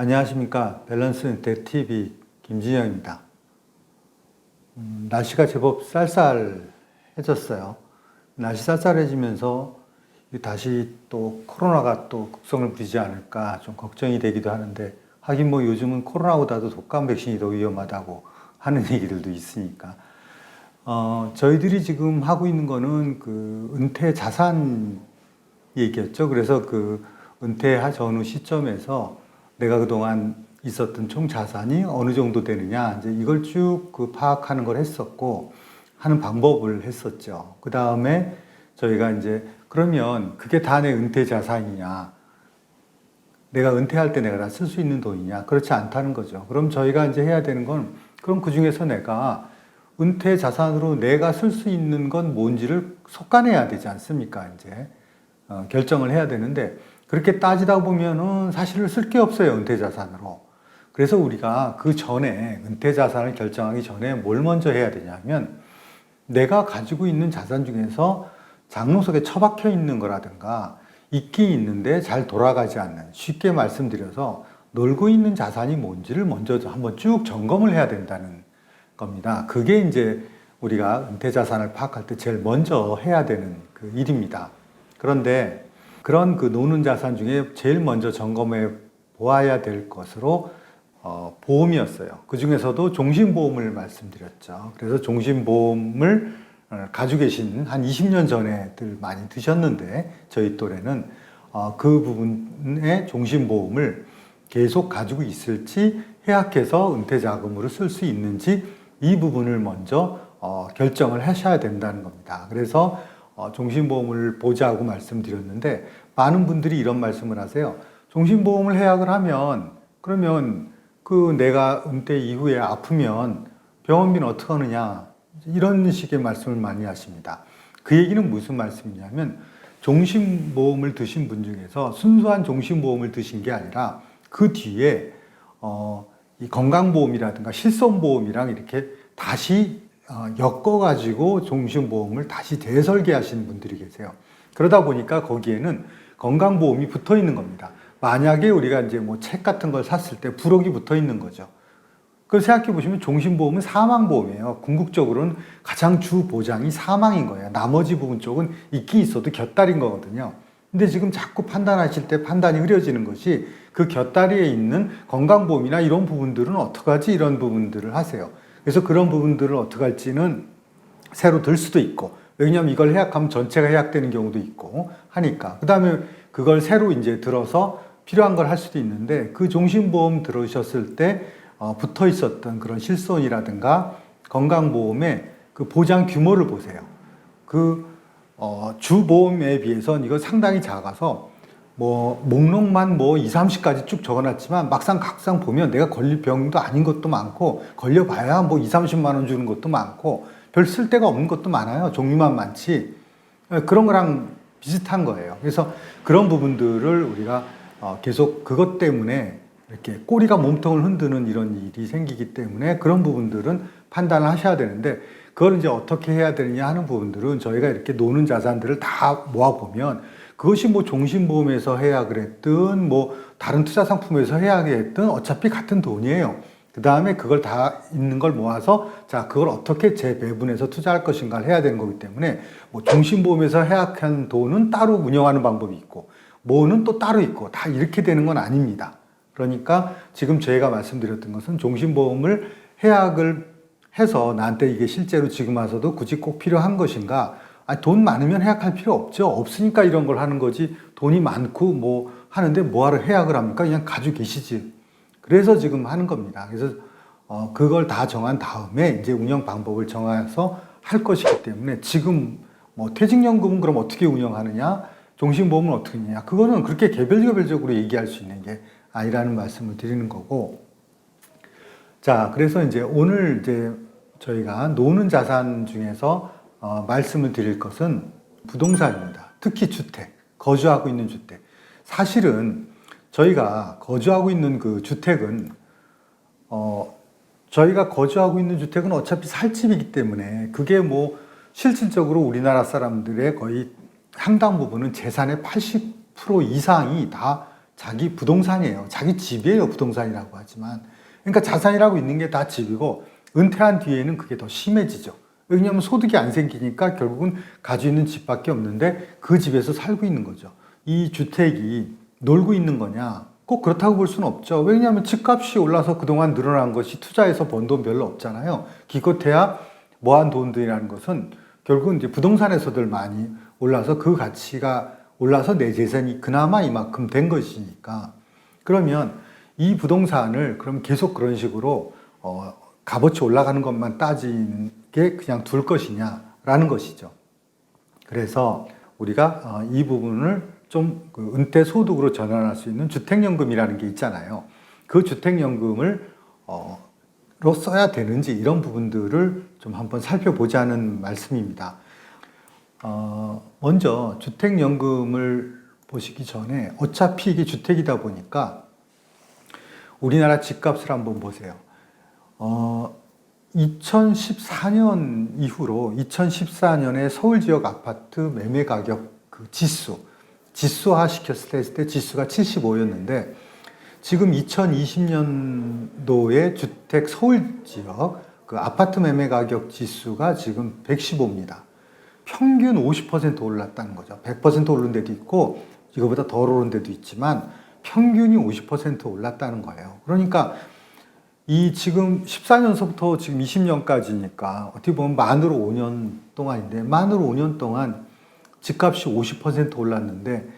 안녕하십니까. 밸런스 은퇴 TV 김진영입니다. 날씨가 제법 쌀쌀해졌어요. 날씨 쌀쌀해지면서 다시 또 코로나가 또 극성을 부리지 않을까 좀 걱정이 되기도 하는데, 하긴 뭐 요즘은 코로나보다도 독감 백신이 더 위험하다고 하는 얘기들도 있으니까 저희들이 지금 하고 있는 거는 그 은퇴 자산 얘기였죠. 그래서 그 은퇴 전후 시점에서 내가 그동안 있었던 총 자산이 어느 정도 되느냐, 이제 이걸 쭉 그 파악하는 걸 했었고, 하는 방법을 했었죠. 그 다음에 저희가 이제 그러면 그게 다 내 은퇴 자산이냐, 내가 은퇴할 때 내가 다 쓸 수 있는 돈이냐, 그렇지 않다는 거죠. 그럼 저희가 이제 해야 되는 건, 그럼 그 중에서 내가 은퇴 자산으로 내가 쓸 수 있는 건 뭔지를 속아내야 되지 않습니까? 이제 결정을 해야 되는데, 그렇게 따지다 보면은 사실은 쓸 게 없어요, 은퇴 자산으로. 그래서 우리가 그 전에, 은퇴 자산을 결정하기 전에 뭘 먼저 해야 되냐면, 내가 가지고 있는 자산 중에서 장롱 속에 처박혀 있는 거라든가 있긴 있는데 잘 돌아가지 않는, 쉽게 말씀드려서 놀고 있는 자산이 뭔지를 먼저 한번 쭉 점검을 해야 된다는 겁니다. 그게 이제 우리가 은퇴 자산을 파악할 때 제일 먼저 해야 되는 그 일입니다. 그런데 그런 그 노는 자산 중에 제일 먼저 점검해 보아야 될 것으로 보험이었어요. 그 중에서도 종신보험을 말씀드렸죠. 그래서 종신보험을 가지고 계신 한 20년 전에들 많이 드셨는데, 저희 또래는 그 부분의 종신보험을 계속 가지고 있을지, 해약해서 은퇴자금으로 쓸 수 있는지, 이 부분을 먼저 결정을 하셔야 된다는 겁니다. 그래서 종신보험을 보자고 말씀드렸는데, 많은 분들이 이런 말씀을 하세요. 종신보험을 해약을 하면, 그러면 그 내가 은퇴 이후에 아프면 병원비는 어떻게 하느냐, 이런 식의 말씀을 많이 하십니다. 그 얘기는 무슨 말씀이냐면, 종신보험을 드신 분 중에서 순수한 종신보험을 드신 게 아니라 그 뒤에 이 건강보험이라든가 실손보험이랑 이렇게 다시 엮어가지고 종신보험을 다시 재설계하시는 분들이 계세요. 그러다 보니까 거기에는 건강보험이 붙어 있는 겁니다. 만약에 우리가 이제 뭐 책 같은 걸 샀을 때 부록이 붙어 있는 거죠. 그걸 생각해 보시면 종신보험은 사망보험이에요. 궁극적으로는 가장 주 보장이 사망인 거예요. 나머지 부분 쪽은 있긴 있어도 곁다리인 거거든요. 근데 지금 자꾸 판단하실 때 판단이 흐려지는 것이, 그 곁다리에 있는 건강보험이나 이런 부분들은 어떡하지? 이런 부분들을 하세요. 그래서 그런 부분들을 어떻게 할지는 새로 들 수도 있고, 왜냐하면 이걸 해약하면 전체가 해약되는 경우도 있고 하니까. 그 다음에 그걸 새로 이제 들어서 필요한 걸 할 수도 있는데, 그 종신보험 들으셨을 때 붙어 있었던 그런 실손이라든가 건강보험의 그 보장 규모를 보세요. 그 주보험에 비해서는 이거 상당히 작아서 뭐 목록만 뭐 2, 30까지 쭉 적어놨지만 막상 각상 보면 내가 걸릴 병도 아닌 것도 많고, 걸려봐야 뭐 2, 30만 원 주는 것도 많고, 별 쓸데가 없는 것도 많아요. 종류만 많지. 그런 거랑 비슷한 거예요. 그래서 그런 부분들을 우리가 계속 그것 때문에 이렇게 꼬리가 몸통을 흔드는 이런 일이 생기기 때문에 그런 부분들은 판단을 하셔야 되는데, 그걸 이제 어떻게 해야 되느냐 하는 부분들은 저희가 이렇게 노는 자산들을 다 모아보면, 그것이 뭐 종신보험에서 해약을 했든 뭐 다른 투자 상품에서 해약을 했든 어차피 같은 돈이에요. 그 다음에 그걸 다 있는 걸 모아서, 자, 그걸 어떻게 재배분해서 투자할 것인가를 해야 되는 거기 때문에, 뭐 종신보험에서 해약한 돈은 따로 운영하는 방법이 있고, 뭐는 또 따로 있고, 다 이렇게 되는 건 아닙니다. 그러니까 지금 제가 말씀드렸던 것은, 종신보험을 해약을 해서 나한테 이게 실제로 지금 와서도 굳이 꼭 필요한 것인가? 돈 많으면 해약할 필요 없죠. 없으니까 이런 걸 하는 거지. 돈이 많고 뭐 하는데 뭐하러 해약을 합니까? 그냥 가지고 계시지. 그래서 지금 하는 겁니다. 그래서 그걸 다 정한 다음에 이제 운영 방법을 정해서 할 것이기 때문에, 지금 뭐 퇴직연금은 그럼 어떻게 운영하느냐, 종신보험은 어떻게 하느냐, 그거는 그렇게 개별적으로 얘기할 수 있는 게 아니라는 말씀을 드리는 거고. 자, 그래서 이제 오늘 이제 저희가 노는 자산 중에서 말씀을 드릴 것은 부동산입니다. 특히 주택, 거주하고 있는 주택. 사실은 저희가 거주하고 있는 그 주택은 저희가 거주하고 있는 주택은 어차피 살 집이기 때문에, 그게 뭐 실질적으로 우리나라 사람들의 거의 상당 부분은 재산의 80% 이상이 다 자기 부동산이에요. 자기 집이에요. 부동산이라고 하지만. 그러니까 자산이라고 있는 게 다 집이고 은퇴한 뒤에는 그게 더 심해지죠. 왜냐하면 소득이 안 생기니까 결국은 가지고 있는 집밖에 없는데 그 집에서 살고 있는 거죠. 이 주택이 놀고 있는 거냐? 꼭 그렇다고 볼 수는 없죠. 왜냐하면 집값이 올라서 그동안 늘어난 것이 투자해서 번 돈 별로 없잖아요. 기껏해야 모아한 돈들이라는 것은 결국은 이제 부동산에서들 많이 올라서 그 가치가 올라서 내 재산이 그나마 이만큼 된 것이니까. 그러면 이 부동산을 그럼 계속 그런 식으로 값어치 올라가는 것만 따지는 게 그냥 둘 것이냐라는 것이죠. 그래서 우리가 이 부분을 좀 그 은퇴 소득으로 전환할 수 있는 주택연금이라는 게 있잖아요. 그 주택연금을 로 써야 되는지 이런 부분들을 좀 한번 살펴보자는 말씀입니다. 먼저 주택연금을 보시기 전에 어차피 이게 주택이다 보니까 우리나라 집값을 한번 보세요. 2014년 이후로 2014년에 서울 지역 아파트 매매 가격 그 지수화 시켰을 때 지수가 75였는데 지금 2020년도에 주택 서울 지역 그 아파트 매매 가격 지수가 지금 115입니다. 평균 50% 올랐다는 거죠. 100% 오른 데도 있고 이거보다 덜 오른 데도 있지만 평균이 50% 올랐다는 거예요. 그러니까 이 지금 14년서부터 지금 20년까지니까 어떻게 보면 만으로 5년 동안인데 만으로 5년 동안 집값이 50% 올랐는데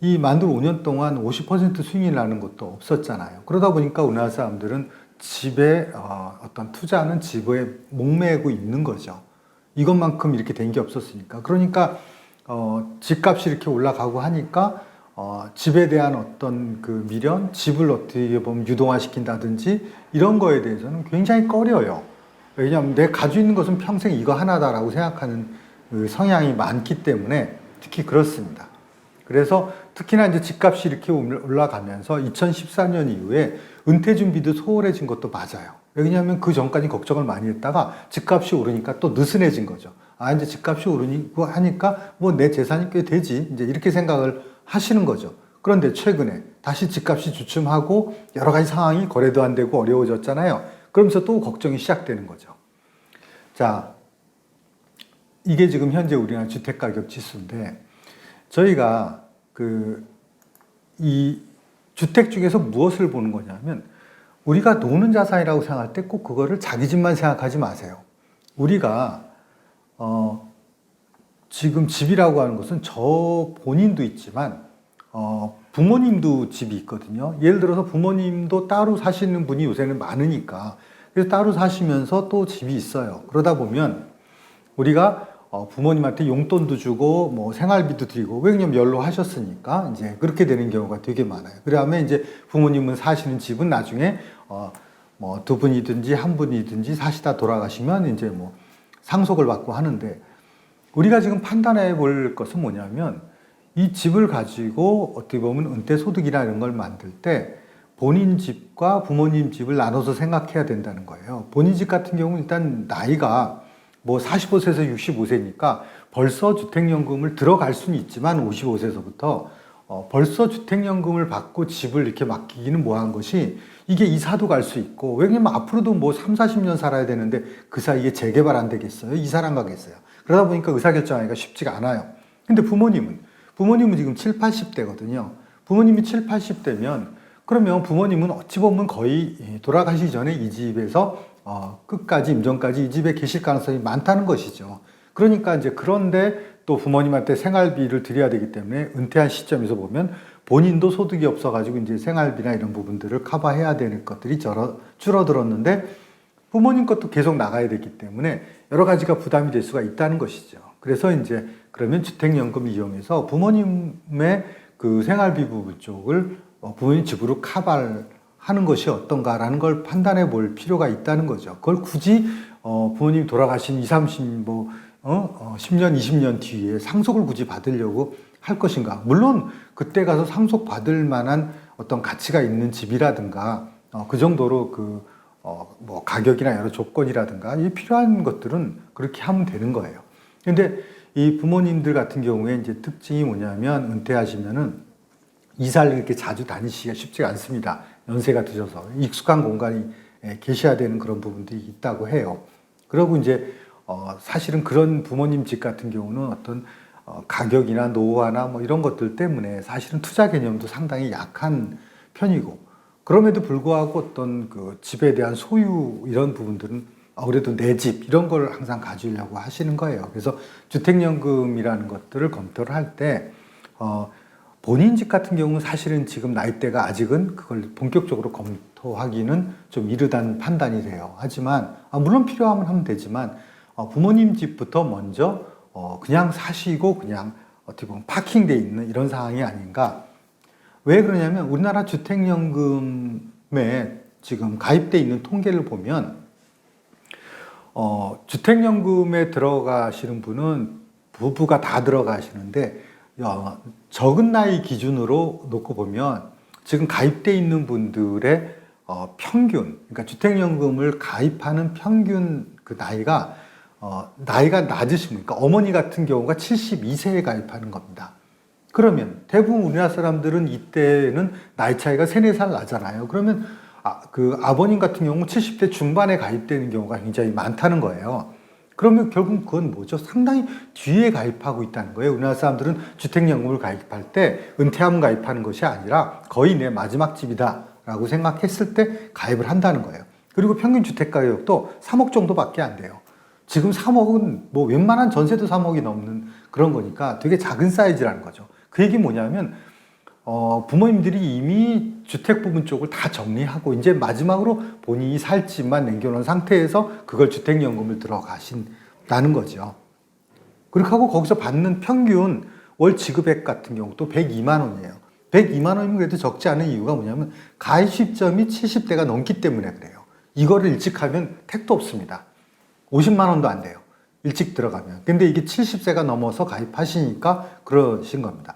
이 만으로 5년 동안 50% 수익이 나는 것도 없었잖아요. 그러다 보니까 우리나라 사람들은 집에 어떤 투자는 집에 목매고 있는 거죠. 이것만큼 이렇게 된 게 없었으니까. 그러니까 집값이 이렇게 올라가고 하니까 집에 대한 어떤 그 미련, 집을 어떻게 보면 유동화시킨다든지 이런 거에 대해서는 굉장히 꺼려요. 왜냐하면 내가 가지고 있는 것은 평생 이거 하나다라고 생각하는 그 성향이 많기 때문에 특히 그렇습니다. 그래서 특히나 이제 집값이 이렇게 올라가면서 2014년 이후에 은퇴 준비도 소홀해진 것도 맞아요. 왜냐하면 그 전까지 걱정을 많이 했다가 집값이 오르니까 또 느슨해진 거죠. 이제 집값이 오르고 하니까 뭐 내 재산이 꽤 되지. 이제 이렇게 생각을 하시는 거죠. 그런데 최근에 다시 집값이 주춤하고 여러 가지 상황이 거래도 안 되고 어려워졌잖아요. 그러면서 또 걱정이 시작되는 거죠. 자, 이게 지금 현재 우리나라 주택가격 지수인데 저희가 이 주택 중에서 무엇을 보는 거냐면 우리가 노는 자산이라고 생각할 때 꼭 그거를 자기 집만 생각하지 마세요. 우리가 지금 집이라고 하는 것은 저 본인도 있지만 부모님도 집이 있거든요. 예를 들어서 부모님도 따로 사시는 분이 요새는 많으니까 그래서 따로 사시면서 또 집이 있어요. 그러다 보면 우리가 부모님한테 용돈도 주고 뭐 생활비도 드리고 왜냐면 연로하셨으니까 이제 그렇게 되는 경우가 되게 많아요. 그다음에 이제 부모님은 사시는 집은 나중에 뭐 두 분이든지 한 분이든지 사시다 돌아가시면 이제 뭐 상속을 받고 하는데 우리가 지금 판단해 볼 것은 뭐냐면 이 집을 가지고 어떻게 보면 은퇴 소득이나 이런 걸 만들 때 본인 집과 부모님 집을 나눠서 생각해야 된다는 거예요. 본인 집 같은 경우는 일단 나이가 뭐 45세에서 65세니까 벌써 주택연금을 들어갈 수는 있지만 55세서부터 벌써 주택연금을 받고 집을 이렇게 맡기기는 뭐한 것이 이게 이사도 갈 수 있고 왜냐면 앞으로도 뭐 3, 40년 살아야 되는데 그 사이에 재개발 안 되겠어요? 이사를 안 가겠어요? 그러다 보니까 의사결정하기가 쉽지가 않아요. 근데 부모님은 지금 7, 80대거든요. 부모님이 7, 80대면 그러면 부모님은 어찌 보면 거의 돌아가시기 전에 이 집에서 끝까지 임종까지 이 집에 계실 가능성이 많다는 것이죠. 그러니까 이제 그런데 또 부모님한테 생활비를 드려야 되기 때문에 은퇴한 시점에서 보면 본인도 소득이 없어가지고 이제 생활비나 이런 부분들을 커버해야 되는 것들이 줄어들었는데 부모님 것도 계속 나가야 되기 때문에 여러 가지가 부담이 될 수가 있다는 것이죠. 그래서 이제 그러면 주택연금 이용해서 부모님의 그 생활비 부분 쪽을 부모님 집으로 카바하는 것이 어떤가라는 걸 판단해 볼 필요가 있다는 거죠. 그걸 굳이 부모님 돌아가신 20, 30, 10년, 20년 뒤에 상속을 굳이 받으려고 할 것인가. 물론 그때 가서 상속 받을 만한 어떤 가치가 있는 집이라든가 그 정도로 뭐 가격이나 여러 조건이라든가 이 필요한 것들은 그렇게 하면 되는 거예요. 근데 이 부모님들 같은 경우에 이제 특징이 뭐냐면 은퇴하시면은 이사를 이렇게 자주 다니시기가 쉽지가 않습니다. 연세가 드셔서 익숙한 공간이 계셔야 되는 그런 부분들이 있다고 해요. 그리고 이제 사실은 그런 부모님 집 같은 경우는 어떤 가격이나 노후화나 뭐 이런 것들 때문에 사실은 투자 개념도 상당히 약한 편이고, 그럼에도 불구하고 어떤 그 집에 대한 소유 이런 부분들은 그래도 내 집 이런 걸 항상 가지려고 하시는 거예요. 그래서 주택연금이라는 것들을 검토를 할 때 본인 집 같은 경우는 사실은 지금 나이대가 아직은 그걸 본격적으로 검토하기는 좀 이르다는 판단이 돼요. 하지만 물론 필요하면 하면 되지만 부모님 집부터 먼저 그냥 사시고 그냥 어떻게 보면 파킹돼 있는 이런 상황이 아닌가. 왜 그러냐면 우리나라 주택연금에 지금 가입돼 있는 통계를 보면 주택연금에 들어가시는 분은 부부가 다 들어가시는데 적은 나이 기준으로 놓고 보면 지금 가입돼 있는 분들의 평균, 그러니까 주택연금을 가입하는 평균 그 나이가 낮으신 분, 그러니까 어머니 같은 경우가 72세에 가입하는 겁니다. 그러면 대부분 우리나라 사람들은 이때는 나이 차이가 3, 4살 나잖아요. 그러면 그 아버님 같은 경우는 70대 중반에 가입되는 경우가 굉장히 많다는 거예요. 그러면 결국 그건 뭐죠? 상당히 뒤에 가입하고 있다는 거예요. 우리나라 사람들은 주택연금을 가입할 때 은퇴하면 가입하는 것이 아니라 거의 내 마지막 집이다 라고 생각했을 때 가입을 한다는 거예요. 그리고 평균 주택가격도 3억 정도밖에 안 돼요. 지금 3억은 뭐 웬만한 전세도 3억이 넘는 그런 거니까 되게 작은 사이즈라는 거죠. 그 얘기 뭐냐면 부모님들이 이미 주택 부분 쪽을 다 정리하고 이제 마지막으로 본인이 살 집만 남겨놓은 상태에서 그걸 주택연금을 들어가신다는 거죠. 그렇게 하고 거기서 받는 평균 월 지급액 같은 경우도 102만 원이에요. 102만 원이면 그래도 적지 않은 이유가 뭐냐면 가입 시점이 70대가 넘기 때문에 그래요. 이거를 일찍 하면 택도 없습니다. 50만 원도 안 돼요. 일찍 들어가면. 근데 이게 70세가 넘어서 가입하시니까 그러신 겁니다.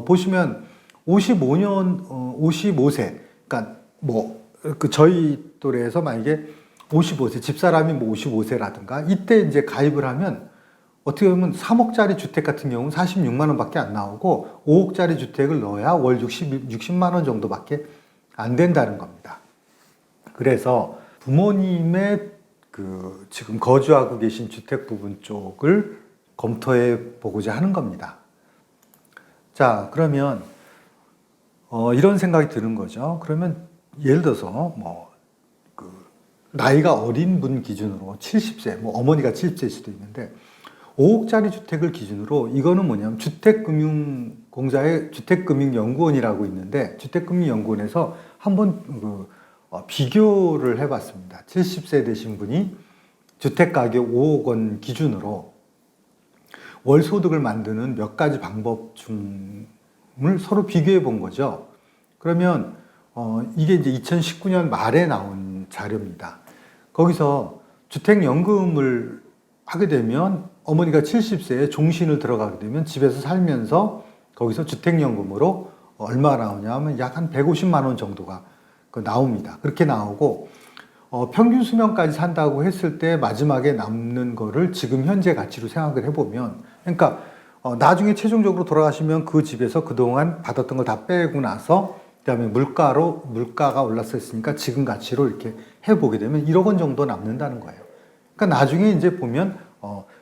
보시면 55세, 그러니까 저희 또래에서 만약에 55세, 집사람이 55세라든가 이때 이제 가입을 하면 어떻게 보면 3억짜리 주택 같은 경우는 46만 원밖에 안 나오고 5억짜리 주택을 넣어야 월 60만 원 정도밖에 안 된다는 겁니다. 그래서 부모님의 지금 거주하고 계신 주택 부분 쪽을 검토해 보고자 하는 겁니다. 자, 그러면 이런 생각이 드는 거죠. 그러면 예를 들어서 나이가 어린 분 기준으로 70세, 어머니가 70세일 수도 있는데 5억짜리 주택을 기준으로 이거는 뭐냐면 주택금융공사의 주택금융연구원이라고 있는데 주택금융연구원에서 한번 비교를 해봤습니다. 70세 되신 분이 주택가격 5억 원 기준으로 월 소득을 만드는 몇 가지 방법 중을 서로 비교해 본 거죠. 그러면 이게 이제 2019년 말에 나온 자료입니다. 거기서 주택연금을 하게 되면 어머니가 70세에 종신을 들어가게 되면 집에서 살면서 거기서 주택연금으로 얼마 나오냐 하면 약 한 150만 원 정도가 나옵니다. 그렇게 나오고 평균 수명까지 산다고 했을 때 마지막에 남는 거를 지금 현재 가치로 생각을 해보면, 그러니까 나중에 최종적으로 돌아가시면 그 집에서 그동안 받았던 걸 다 빼고 나서 그다음에 물가가 올랐었으니까 지금 가치로 이렇게 해보게 되면 1억 원 정도 남는다는 거예요. 그러니까 나중에 이제 보면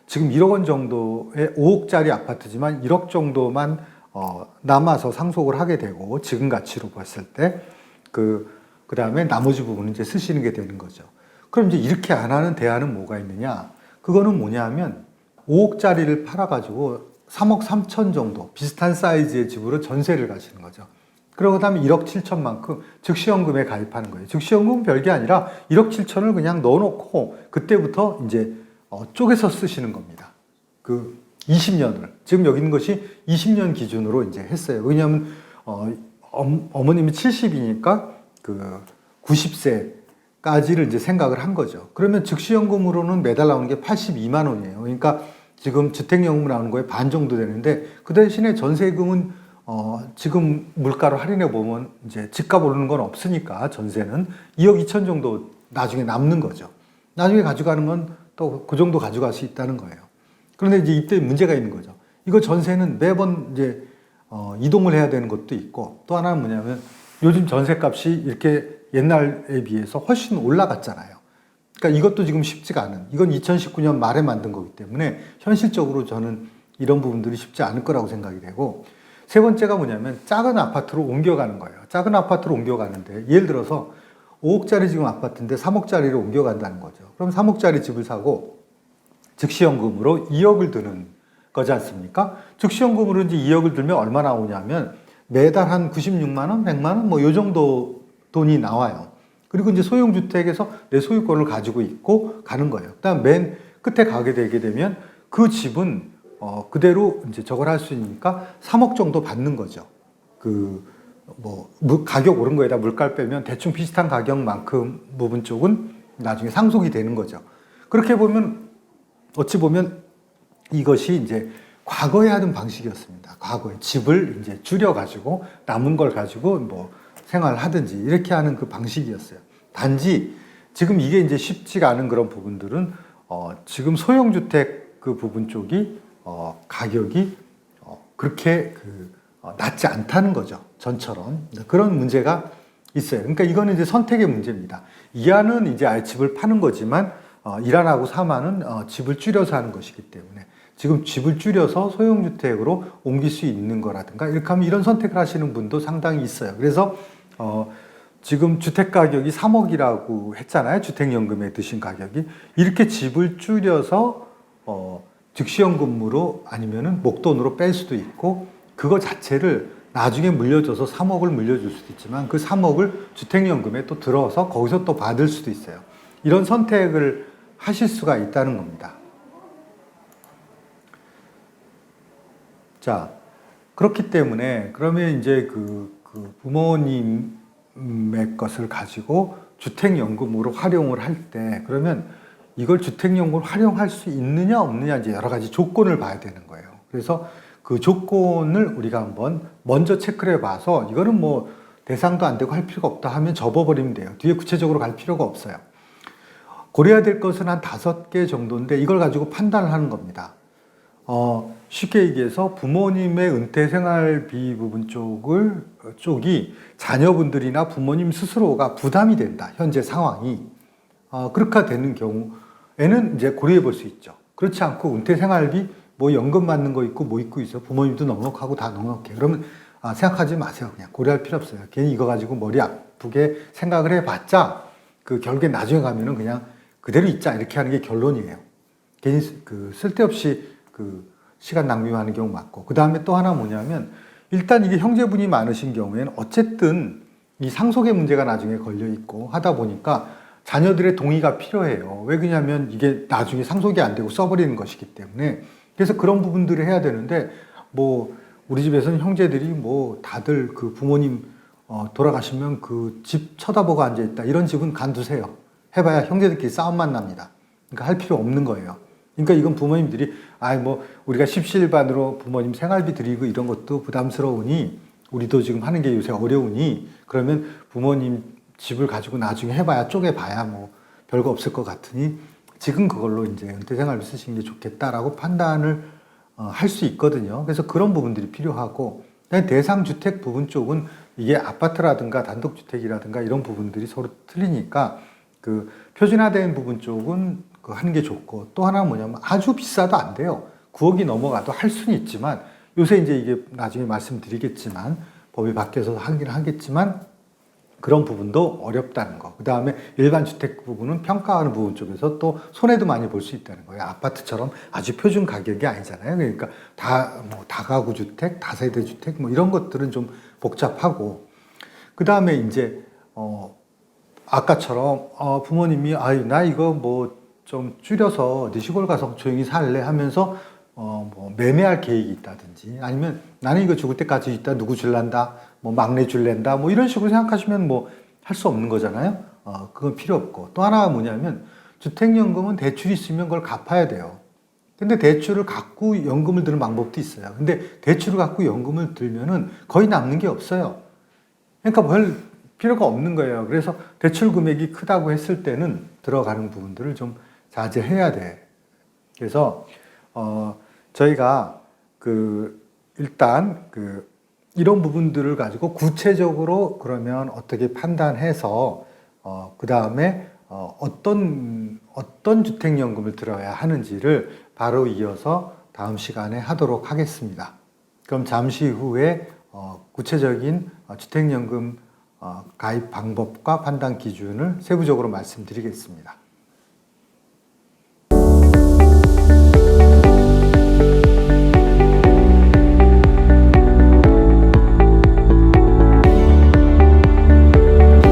지금 1억 원 정도의 5억짜리 아파트지만 1억 정도만 남아서 상속을 하게 되고 지금 가치로 봤을 때 그 다음에 나머지 부분은 이제 쓰시는 게 되는 거죠. 그럼 이제 이렇게 안 하는 대안은 뭐가 있느냐? 그거는 뭐냐면 5억짜리를 팔아가지고 3억 3천 정도 비슷한 사이즈의 집으로 전세를 가시는 거죠. 그러고 그다음에 1억 7천만큼 즉시연금에 가입하는 거예요. 즉시연금은 별게 아니라 1억 7천을 그냥 넣어놓고 그때부터 이제 쪼개서 쓰시는 겁니다. 20년을. 지금 여기 있는 것이 20년 기준으로 이제 했어요. 왜냐하면 어머님이 70이니까 90세까지를 이제 생각을 한 거죠. 그러면 즉시연금으로는 매달 나오는 게 82만 원이에요. 그러니까 지금 주택연금 나오는 거에 반 정도 되는데 그 대신에 전세금은 지금 물가로 할인해 보면 이제 집값 오르는 건 없으니까 전세는 2억 2천 정도 나중에 남는 거죠. 나중에 가져가는 건 또 그 정도 가져갈 수 있다는 거예요. 그런데 이제 이때 문제가 있는 거죠. 이거 전세는 매번 이제 이동을 해야 되는 것도 있고, 또 하나는 뭐냐면 요즘 전셋값이 이렇게 옛날에 비해서 훨씬 올라갔잖아요. 그러니까 이것도 지금 쉽지가 않은, 이건 2019년 말에 만든 거기 때문에 현실적으로 저는 이런 부분들이 쉽지 않을 거라고 생각이 되고, 세 번째가 뭐냐면 작은 아파트로 옮겨가는 거예요. 작은 아파트로 옮겨가는데 예를 들어서 5억짜리 지금 아파트인데 3억짜리로 옮겨간다는 거죠. 그럼 3억짜리 집을 사고 즉시연금으로 2억을 드는 거지 않습니까? 즉시연금으로 이제 2억을 들면 얼마 나오냐면 매달 한 96만 원, 100만 원 뭐 요 정도 돈이 나와요. 그리고 이제 소형주택에서 내 소유권을 가지고 있고 가는 거예요. 그다음 맨 끝에 가게 되게 되면 그 집은 그대로 이제 저걸 할 수 있으니까 3억 정도 받는 거죠. 가격 오른 거에다 물가 빼면 대충 비슷한 가격만큼 부분 쪽은 나중에 상속이 되는 거죠. 그렇게 보면 어찌 보면 이것이 이제 과거에 하던 방식이었습니다. 과거에 집을 이제 줄여가지고 남은 걸 가지고 뭐 생활을 하든지 이렇게 하는 그 방식이었어요. 단지 지금 이게 이제 쉽지가 않은 그런 부분들은 지금 소형주택 그 부분 쪽이 가격이 그렇게 낮지 않다는 거죠. 전처럼 그런 문제가 있어요. 그러니까 이거는 이제 선택의 문제입니다. 이하는 이제 아예 집을 파는 거지만 일하고 사마는 집을 줄여서 하는 것이기 때문에 지금 집을 줄여서 소형주택으로 옮길 수 있는 거라든가 이렇게 하면 이런 선택을 하시는 분도 상당히 있어요. 그래서 지금 주택 가격이 3억이라고 했잖아요. 주택연금에 드신 가격이. 이렇게 집을 줄여서 즉시연금으로 아니면은 목돈으로 뺄 수도 있고 그거 자체를 나중에 물려줘서 3억을 물려줄 수도 있지만 그 3억을 주택연금에 또 들어서 거기서 또 받을 수도 있어요. 이런 선택을 하실 수가 있다는 겁니다. 자, 그렇기 때문에 그러면 이제 그 부모님의 것을 가지고 주택연금으로 활용을 할 때 그러면 이걸 주택연금으로 활용할 수 있느냐 없느냐 이제 여러 가지 조건을 봐야 되는 거예요. 그래서 그 조건을 우리가 한번 먼저 체크를 해봐서 이거는 뭐 대상도 안 되고 할 필요가 없다 하면 접어버리면 돼요. 뒤에 구체적으로 갈 필요가 없어요. 고려해야 될 것은 한 5개 정도인데 이걸 가지고 판단을 하는 겁니다. 쉽게 얘기해서 부모님의 은퇴 생활비 부분 쪽이 자녀분들이나 부모님 스스로가 부담이 된다. 현재 상황이. 그렇게 되는 경우에는 이제 고려해 볼 수 있죠. 그렇지 않고 은퇴 생활비 뭐 연금 받는 거 있고 뭐 있고 있어. 부모님도 넉넉하고 다 넉넉해. 그러면 생각하지 마세요. 그냥 고려할 필요 없어요. 괜히 이거 가지고 머리 아프게 생각을 해봤자 그 결국에 나중에 가면은 그냥 그대로 있자 이렇게 하는 게 결론이에요. 괜히 쓸데없이 시간 낭비하는 경우 많고 그 다음에 또 하나 뭐냐면 일단 이게 형제분이 많으신 경우에는 어쨌든 이 상속의 문제가 나중에 걸려 있고 하다 보니까 자녀들의 동의가 필요해요. 왜 그러냐면 이게 나중에 상속이 안 되고 써버리는 것이기 때문에 그래서 그런 부분들을 해야 되는데 뭐 우리 집에서는 형제들이 뭐 다들 그 부모님 돌아가시면 그 집 쳐다보고 앉아있다 이런 집은 간두세요. 해봐야 형제들끼리 싸움만 납니다. 그러니까 할 필요 없는 거예요. 그러니까 이건 부모님들이 우리가 십시일반으로 부모님 생활비 드리고 이런 것도 부담스러우니 우리도 지금 하는 게 요새 어려우니 그러면 부모님 집을 가지고 나중에 해봐야 쪼개봐야 뭐 별거 없을 것 같으니 지금 그걸로 이제 은퇴 생활비 쓰시는 게 좋겠다라고 판단을 할 수 있거든요. 그래서 그런 부분들이 필요하고 대상 주택 부분 쪽은 이게 아파트라든가 단독주택이라든가 이런 부분들이 서로 틀리니까 그 표준화된 부분 쪽은 하는 게 좋고 또 하나 뭐냐면 아주 비싸도 안 돼요. 9억이 넘어가도 할 수는 있지만 요새 이제 이게 나중에 말씀드리겠지만 법이 바뀌어서 하긴 하겠지만 그런 부분도 어렵다는 거. 그 다음에 일반 주택 부분은 평가하는 부분 쪽에서 또 손해도 많이 볼 수 있다는 거예요. 아파트처럼 아주 표준 가격이 아니잖아요. 그러니까 다가구 주택, 다세대 주택 뭐 이런 것들은 좀 복잡하고 그 다음에 이제 아까처럼 부모님이 나 이거 뭐 좀 줄여서 네 시골 가서 조용히 살래 하면서 뭐 매매할 계획이 있다든지 아니면 나는 이거 죽을 때까지 있다 누구 줄란다 뭐 막내 줄랜다 뭐 이런 식으로 생각하시면 뭐 할 수 없는 거잖아요. 그건 필요 없고 또 하나가 뭐냐면 주택연금은 대출이 있으면 그걸 갚아야 돼요. 근데 대출을 갖고 연금을 드는 방법도 있어요. 근데 대출을 갖고 연금을 들면은 거의 남는 게 없어요. 그러니까 별 필요가 없는 거예요. 그래서 대출 금액이 크다고 했을 때는 들어가는 부분들을 좀 자제해야 돼. 그래서 저희가 일단 이런 부분들을 가지고 구체적으로 그러면 어떻게 판단해서 그 다음에 어떤 주택연금을 들어야 하는지를 바로 이어서 다음 시간에 하도록 하겠습니다. 그럼 잠시 후에 구체적인 주택연금 가입 방법과 판단 기준을 세부적으로 말씀드리겠습니다.